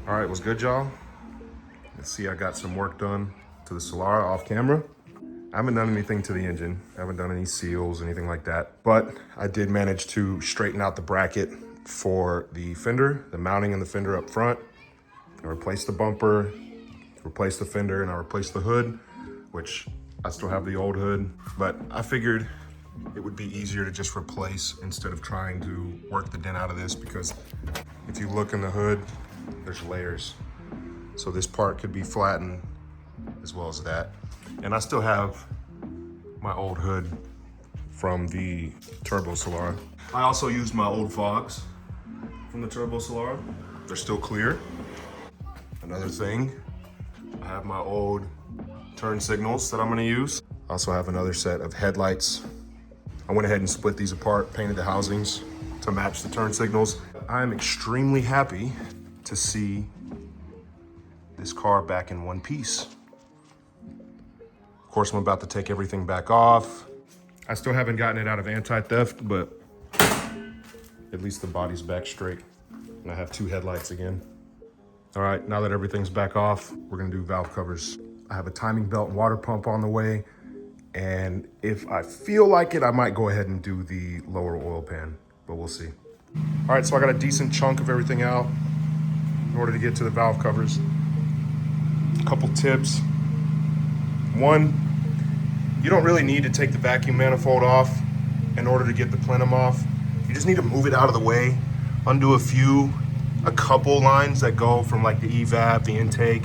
All right, what's good, y'all? Let's see, I got some work done to the Solara off camera. I haven't done anything to the engine. I haven't done any seals, anything like that. But I did manage to straighten out the bracket for the fender, the mounting and the fender up front. I replaced the bumper, replaced the fender, and I replaced the hood, which I still have the old hood. But I figured it would be easier to just replace instead of trying to work the dent out of this, because if you look in the hood, there's layers. So this part could be flattened as well as that. And I still have my old hood from the Turbo Solara. I also used my old fogs from the Turbo Solara. They're still clear. Another thing, I have my old turn signals that I'm gonna use. I also have another set of headlights. I went ahead and split these apart, painted the housings to match the turn signals. I'm extremely happy to see this car back in one piece. Of course, I'm about to take everything back off. I still haven't gotten it out of anti-theft, but at least the body's back straight. And I have two headlights again. All right, now that everything's back off, we're gonna do valve covers. I have a timing belt and water pump on the way. And if I feel like it, I might go ahead and do the lower oil pan, but we'll see. All right, so I got a decent chunk of everything out in order to get to the valve covers. A couple tips. One, you don't really need to take the vacuum manifold off in order to get the plenum off. You just need to move it out of the way, undo a couple lines that go from like the evap, the intake.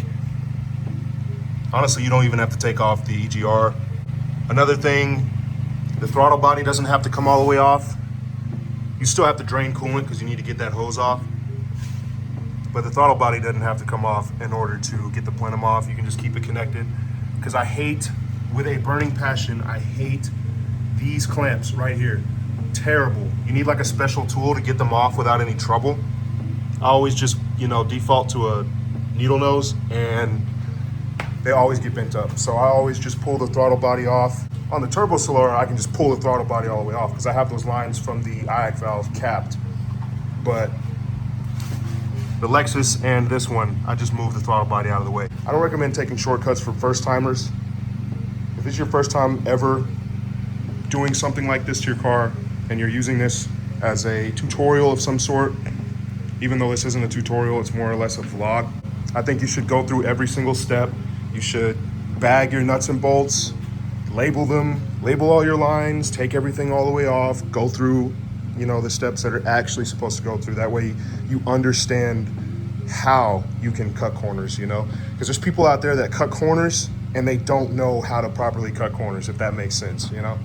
Honestly, you don't even have to take off the EGR. Another thing, the throttle body doesn't have to come all the way off. You still have to drain coolant because you need to get that hose off. But the throttle body doesn't have to come off in order to get the plenum off. You can just keep it connected. Because I hate, with a burning passion, I hate these clamps right here. Terrible. You need like a special tool to get them off without any trouble. I always just, default to a needle nose, and they always get bent up. So I always just pull the throttle body off. On the Turbo Solara, I can just pull the throttle body all the way off because I have those lines from the IAC valve capped. But the Lexus and this one, I just move the throttle body out of the way. I don't recommend taking shortcuts for first timers. If this is your first time ever doing something like this to your car and you're using this as a tutorial of some sort, even though this isn't a tutorial, it's more or less a vlog, I think you should go through every single step. You should bag your nuts and bolts, label them, label all your lines, take everything all the way off, go through, the steps that are actually supposed to go through. That way you understand how you can cut corners, because there's people out there that cut corners and they don't know how to properly cut corners, if that makes sense, All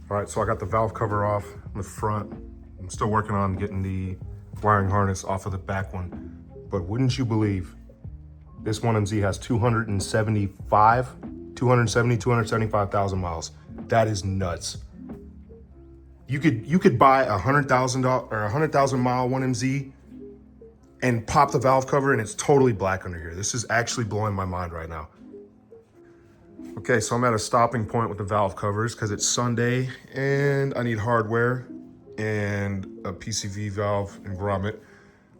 right, so I got the valve cover off in the front. I'm still working on getting the wiring harness off of the back one. But wouldn't you believe, this 1MZ has 275,000 miles. That is nuts. You could buy a $100,000 or 100,000 mile 1MZ and pop the valve cover and it's totally black under here. This is actually blowing my mind right now. Okay, so I'm at a stopping point with the valve covers because it's Sunday and I need hardware and a PCV valve and grommet.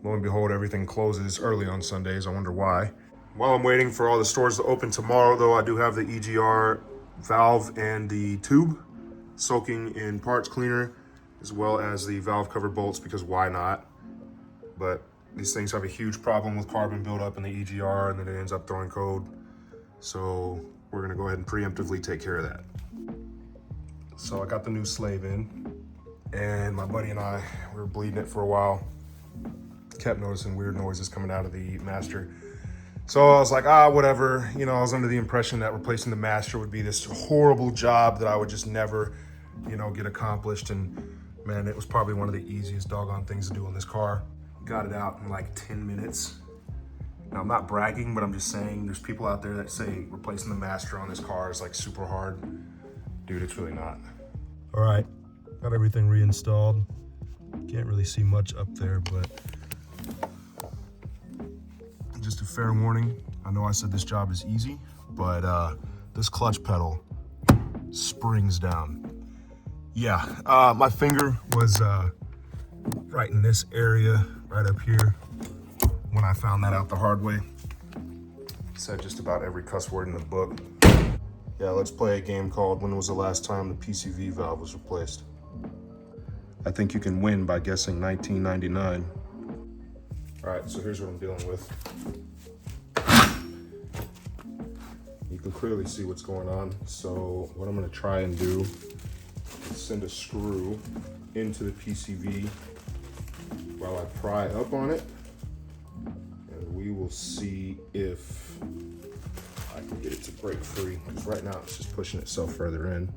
Lo and behold, everything closes early on Sundays. I wonder why. While I'm waiting for all the stores to open tomorrow, though, I do have the EGR valve and the tube soaking in parts cleaner, as well as the valve cover bolts, because why not? But these things have a huge problem with carbon buildup in the EGR, and then it ends up throwing code. So we're gonna go ahead and preemptively take care of that. So I got the new slave in, and my buddy and I, we were bleeding it for a while. Kept noticing weird noises coming out of the master. So I was like, whatever. I was under the impression that replacing the master would be this horrible job that I would just never, get accomplished. And man, it was probably one of the easiest doggone things to do on this car. Got it out in like 10 minutes. Now, I'm not bragging, but I'm just saying there's people out there that say replacing the master on this car is like super hard. Dude, it's really not. All right, got everything reinstalled. Can't really see much up there, but just a fair warning. I know I said this job is easy, but this clutch pedal springs down. Yeah, my finger was right in this area, right up here, when I I found that out the hard way. Said just about every cuss word in the book. Yeah, let's play a game called When Was the Last Time the PCV Valve Was Replaced? I think you can win by guessing 1999. All right, so here's what I'm dealing with. You can clearly see what's going on. So what I'm gonna try and do is send a screw into the PCV while I pry up on it. And we will see if I can get it to break free, because right now it's just pushing itself further in.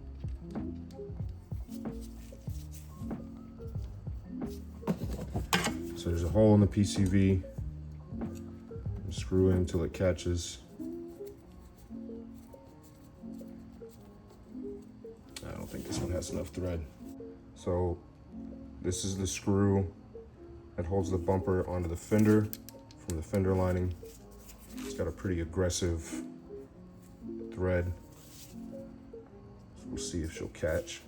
So there's a hole in the PCV. Screw in until it catches. I don't think this one has enough thread. So this is the screw that holds the bumper onto the fender from the fender lining. It's got a pretty aggressive thread. So we'll see if she'll catch.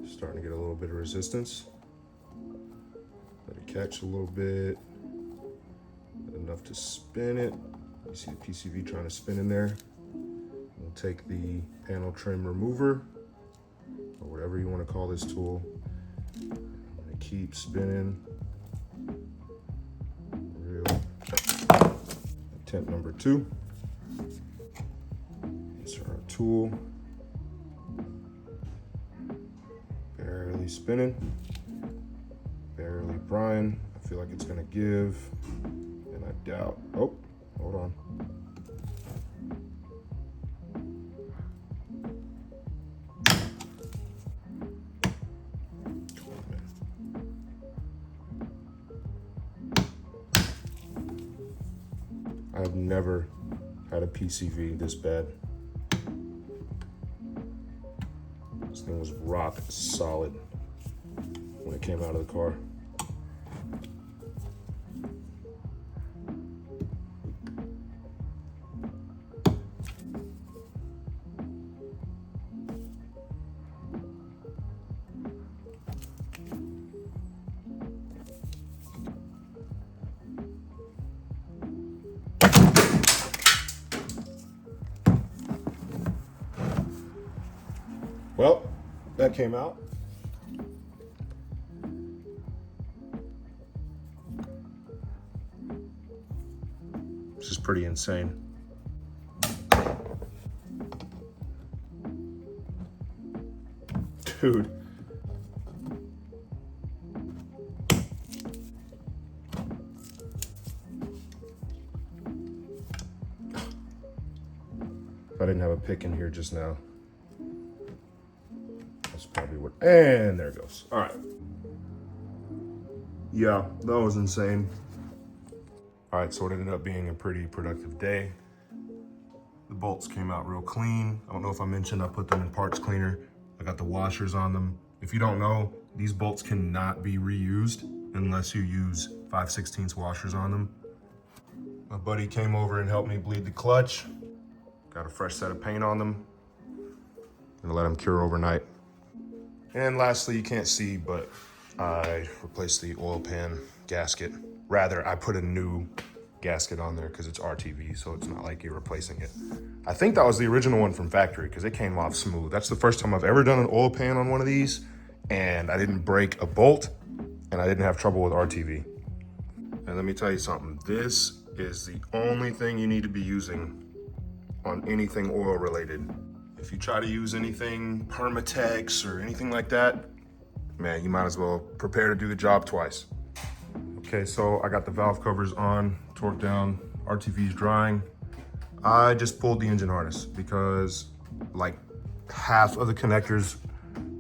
Starting to get a little bit of resistance. Let it catch a little bit. Enough to spin it. You see the PCV trying to spin in there. We'll take the panel trim remover, or whatever you want to call this tool. I'm gonna keep spinning. Real. Attempt number 2. Insert our tool. Barely spinning. Barely prying. I feel like it's gonna give, and I doubt. Oh, hold on. I have never had a PCV this bad. This thing was rock solid when it came out of the car. Well, that came out. This is pretty insane. Dude. If I didn't have a pick in here just now, that's probably what, and there it goes. All right. Yeah, that was insane. All right, so it ended up being a pretty productive day. The bolts came out real clean. I don't know if I mentioned I put them in parts cleaner. I got the washers on them. If you don't know, these bolts cannot be reused unless you use 5/16 washers on them. My buddy came over and helped me bleed the clutch. Got a fresh set of paint on them. Gonna let them cure overnight. And lastly, you can't see, but I replaced the oil pan gasket. Rather, I put a new gasket on there because it's RTV, so it's not like you're replacing it. I think that was the original one from factory because it came off smooth. That's the first time I've ever done an oil pan on one of these, and I didn't break a bolt, and I didn't have trouble with RTV. And let me tell you something, this is the only thing you need to be using on anything oil related. If you try to use anything Permatex or anything like that, man, you might as well prepare to do the job twice. Okay, so I got the valve covers on, torqued down, RTV's drying. I just pulled the engine harness because like half of the connectors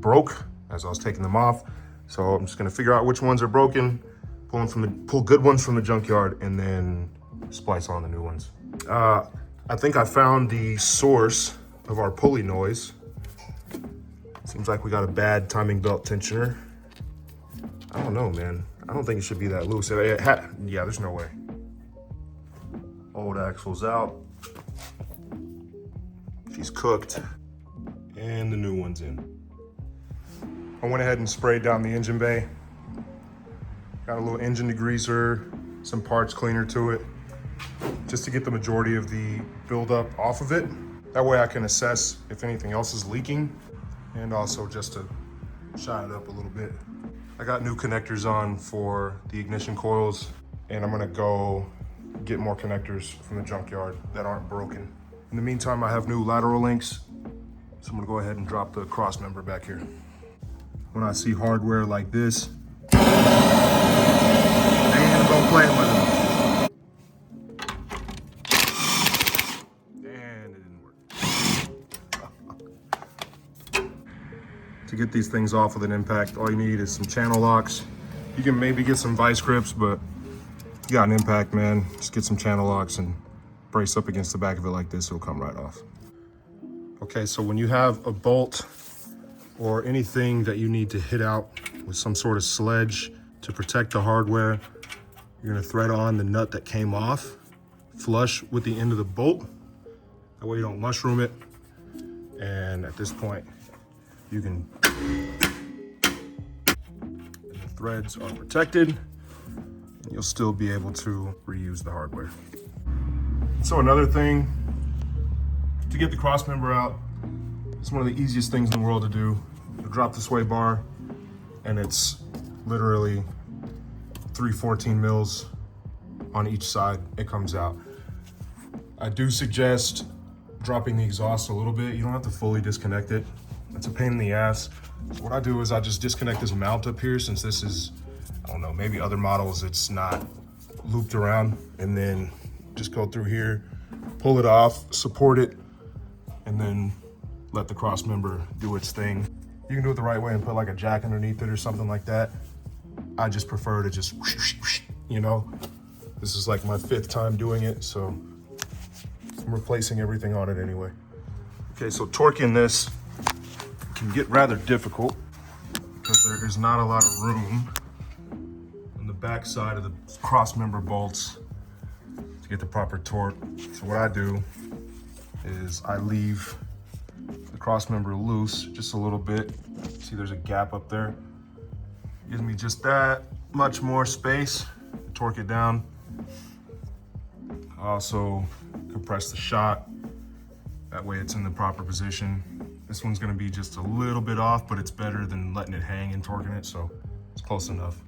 broke as I was taking them off. So I'm just gonna figure out which ones are broken, pull good ones from the junkyard, and then splice on the new ones. I think I found the source of our pulley noise. Seems like we got a bad timing belt tensioner. I don't know, man. I don't think it should be that loose. Yeah, there's no way. Old axle's out. She's cooked. And the new one's in. I went ahead and sprayed down the engine bay. Got a little engine degreaser, some parts cleaner to it, just to get the majority of the buildup off of it. That way I can assess if anything else is leaking, and also just to shine it up a little bit. I got new connectors on for the ignition coils, and I'm gonna go get more connectors from the junkyard that aren't broken. In the meantime, I have new lateral links, so I'm gonna go ahead and drop the Crossmember back here. When I see hardware like this, I ain't gonna play with it. And it didn't work. To get these things off with an impact, all you need is some channel locks. You can maybe get some vice grips, but if you got an impact, man, just get some channel locks and brace up against the back of it like this, it'll come right off. Okay, so when you have a bolt or anything that you need to hit out with some sort of sledge to protect the hardware, you're gonna thread on the nut that came off, flush with the end of the bolt. That way you don't mushroom it. And at this point, you can, and the threads are protected, and you'll still be able to reuse the hardware. So another thing, to get the Crossmember out, it's one of the easiest things in the world to do. You drop the sway bar, and it's literally 314 mils on each side. It comes out. I do suggest dropping the exhaust a little bit. You don't have to fully disconnect it. It's a pain in the ass. So what I do is I just disconnect this mount up here, since this is, I don't know, maybe other models it's not looped around, and then just go through here, pull it off, support it, and then let the Crossmember do its thing. You can do it the right way and put like a jack underneath it or something like that. I just prefer to just, you know, this is like my 5th time doing it, so I'm replacing everything on it anyway. Okay, so torquing this can get rather difficult because there is not a lot of room on the back side of the Crossmember bolts to get the proper torque. So what I do is I leave the Crossmember loose just a little bit. See, there's a gap up there. Gives me just that much more space to torque it down. I also compress the shot. That way it's in the proper position. This one's gonna be just a little bit off, but it's better than letting it hang and torquing it, so it's close enough.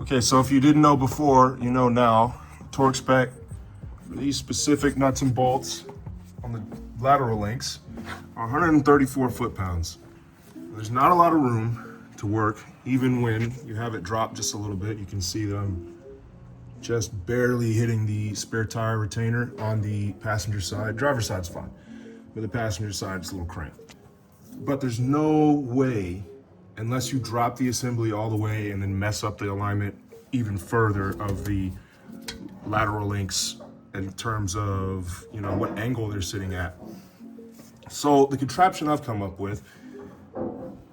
Okay, so if you didn't know before, you know now. Torque spec for these specific nuts and bolts on the lateral links are 134 foot-pounds. There's not a lot of room to work, even when you have it drop just a little bit. You can see that I'm just barely hitting the spare tire retainer on the passenger side. Driver's side's fine, but the passenger side's a little cramped. But there's no way, unless you drop the assembly all the way and then mess up the alignment even further of the lateral links in terms of, you know, what angle they're sitting at. So the contraption I've come up with,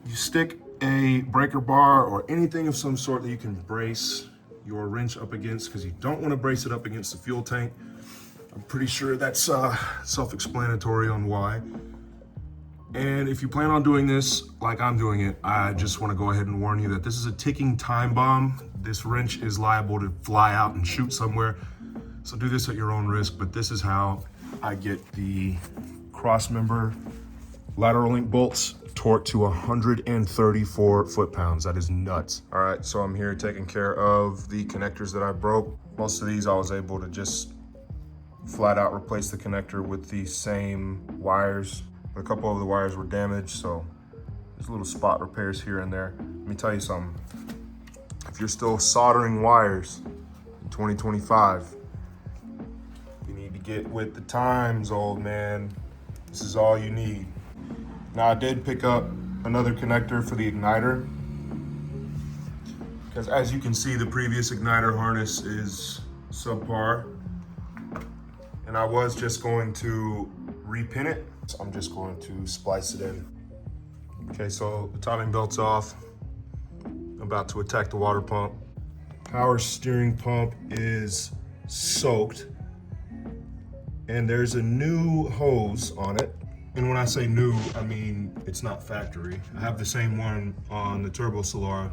you stick a breaker bar or anything of some sort that you can brace your wrench up against, because you don't want to brace it up against the fuel tank. I'm pretty sure that's self-explanatory on why. And if you plan on doing this like I'm doing it, I just want to go ahead and warn you that this is a ticking time bomb. This wrench is liable to fly out and shoot somewhere. So do this at your own risk, but this is how I get the Crossmember lateral link bolts torqued to 134 foot-pounds. That is nuts. All right, so I'm here taking care of the connectors that I broke. Most of these I was able to just flat out replace the connector with the same wires. A couple of the wires were damaged, so there's little spot repairs here and there. Let me tell you something. If you're still soldering wires in 2025, you need to get with the times, old man. This is all you need. Now, I did pick up another connector for the igniter, because as you can see, the previous igniter harness is subpar, and I was just going to repin it. So I'm just going to splice it in. Okay, so the timing belt's off. I'm about to attack the water pump. Power steering pump is soaked, and there's a new hose on it. And when I say new, I mean it's not factory. I have the same one on the turbo Solara,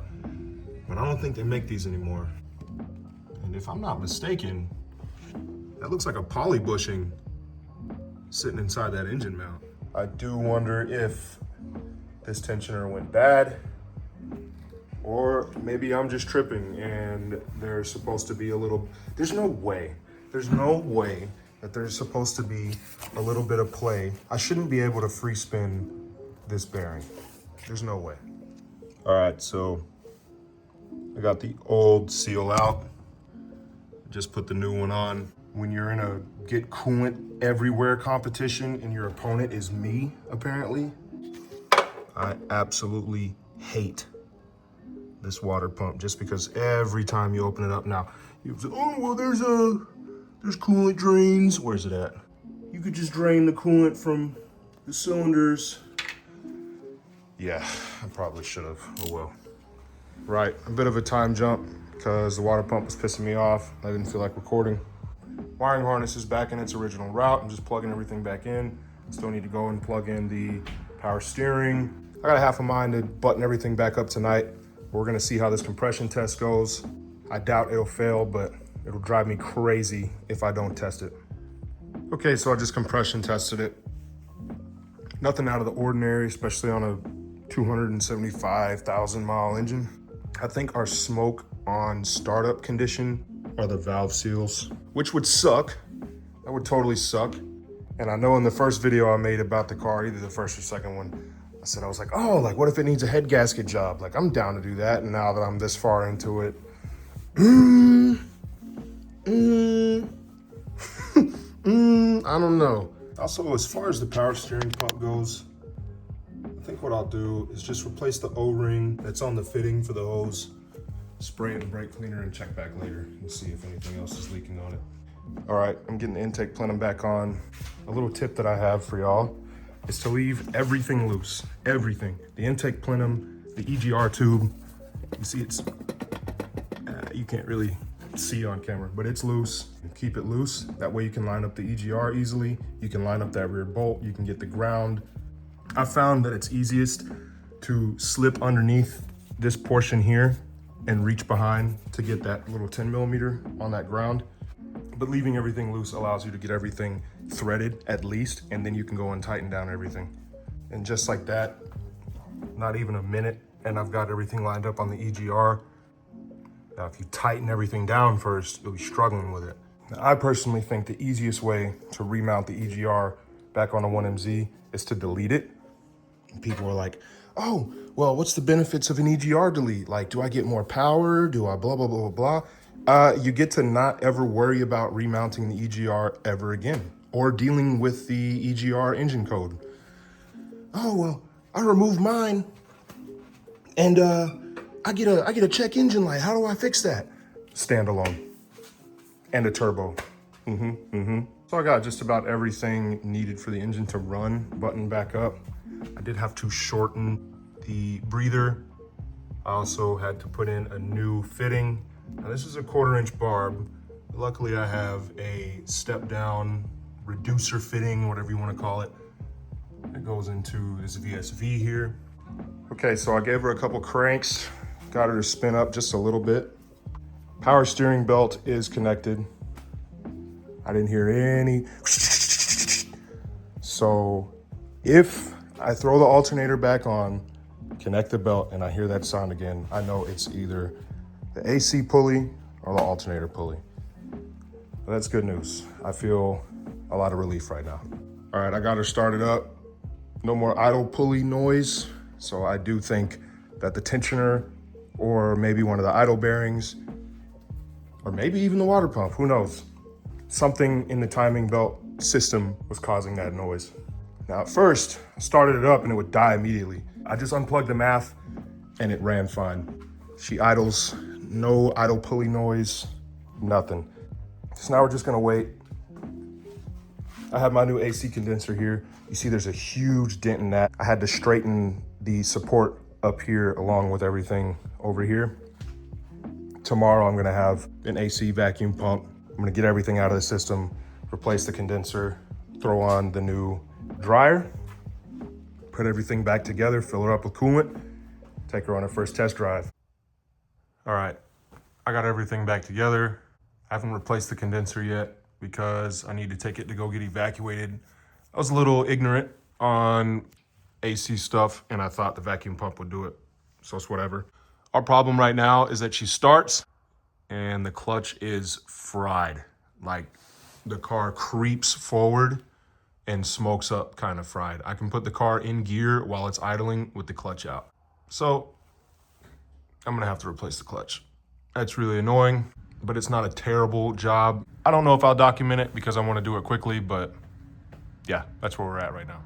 but I don't think they make these anymore. And if I'm not mistaken, that looks like a poly bushing sitting inside that engine mount. I do wonder if this tensioner went bad, or maybe I'm just tripping and there's supposed to be a little, there's no way that there's supposed to be a little bit of play. I shouldn't be able to free spin this bearing. There's no way. All right, so I got the old seal out. Just put the new one on. When you're in a get coolant everywhere competition and your opponent is me, apparently, I absolutely hate this water pump just because every time you open it up now, you say, oh, well, there's coolant drains. Where's it at? You could just drain the coolant from the cylinders. Yeah, I probably should have, oh well. Right, a bit of a time jump because the water pump was pissing me off. I didn't feel like recording. Wiring harness is back in its original route. I'm just plugging everything back in. Still need to go and plug in the power steering. I got a half a mind to button everything back up tonight. We're gonna see how this compression test goes. I doubt it'll fail, but it'll drive me crazy if I don't test it. Okay, so I just compression tested it. Nothing out of the ordinary, especially on a 275,000 mile engine. I think our smoke on startup condition are the valve seals, which would suck. That would totally suck. And I know in the first video I made about the car, either the first or second one, I was like, oh, like what if it needs a head gasket job? Like I'm down to do that. And now that I'm this far into it, I don't know. Also, as far as the power steering pump goes, I think what I'll do is just replace the O-ring that's on the fitting for the hose, spray it in brake cleaner and check back later and see if anything else is leaking on it. All right, I'm getting the intake plenum back on. A little tip that I have for y'all is to leave everything loose, everything. The intake plenum, the EGR tube, you see it's, you can't really see on camera, but it's loose. Keep it loose. That way you can line up the EGR easily. You can line up that rear bolt. You can get the ground. I found that it's easiest to slip underneath this portion here and reach behind to get that little 10 millimeter on that ground. But leaving everything loose allows you to get everything threaded at least, and then you can go and tighten down everything. And just like that, not even a minute, and I've got everything lined up on the EGR. Now, if you tighten everything down first, you'll be struggling with it. Now, I personally think the easiest way to remount the EGR back on a 1MZ is to delete it. And people are like, oh, well, what's the benefits of an EGR delete? Like, do I get more power? Do I blah, blah, blah, blah, blah? You get to not ever worry about remounting the EGR ever again or dealing with the EGR engine code. Oh, well, I removed mine and I get a check engine light. How do I fix that? Standalone and a turbo. So I got just about everything needed for the engine to run, button back up. I did have to shorten the breather. I also had to put in a new fitting. Now this is a 1/4 inch barb. Luckily I have a step down reducer fitting, whatever you want to call it. It goes into this VSV here. Okay, so I gave her a couple cranks, got her to spin up just a little bit. Power steering belt is connected. I didn't hear any. So if I throw the alternator back on, connect the belt, and I hear that sound again, I know it's either the AC pulley or the alternator pulley. But that's good news. I feel a lot of relief right now. All right, I got her started up. No more idle pulley noise. So I do think that the tensioner or maybe one of the idle bearings or maybe even the water pump, who knows? Something in the timing belt system was causing that noise. Now at first, I started it up and it would die immediately. I just unplugged the math and it ran fine. She idles, no idle pulley noise, nothing. So now we're just gonna wait. I have my new AC condenser here. You see there's a huge dent in that. I had to straighten the support up here along with everything over here. Tomorrow I'm gonna have an AC vacuum pump. I'm gonna get everything out of the system, replace the condenser, throw on the new dryer, put everything back together, fill her up with coolant, take her on her first test drive. All right, I got everything back together. I haven't replaced the condenser yet because I need to take it to go get evacuated. I was a little ignorant on AC stuff and I thought the vacuum pump would do it, so it's whatever. Our problem right now is that she starts and the clutch is fried. Like the car creeps forward and smokes up, kind of fried. I can put the car in gear while it's idling with the clutch out. So I'm gonna have to replace the clutch. That's really annoying, but it's not a terrible job. I don't know if I'll document it because I wanna do it quickly, but yeah, that's where we're at right now.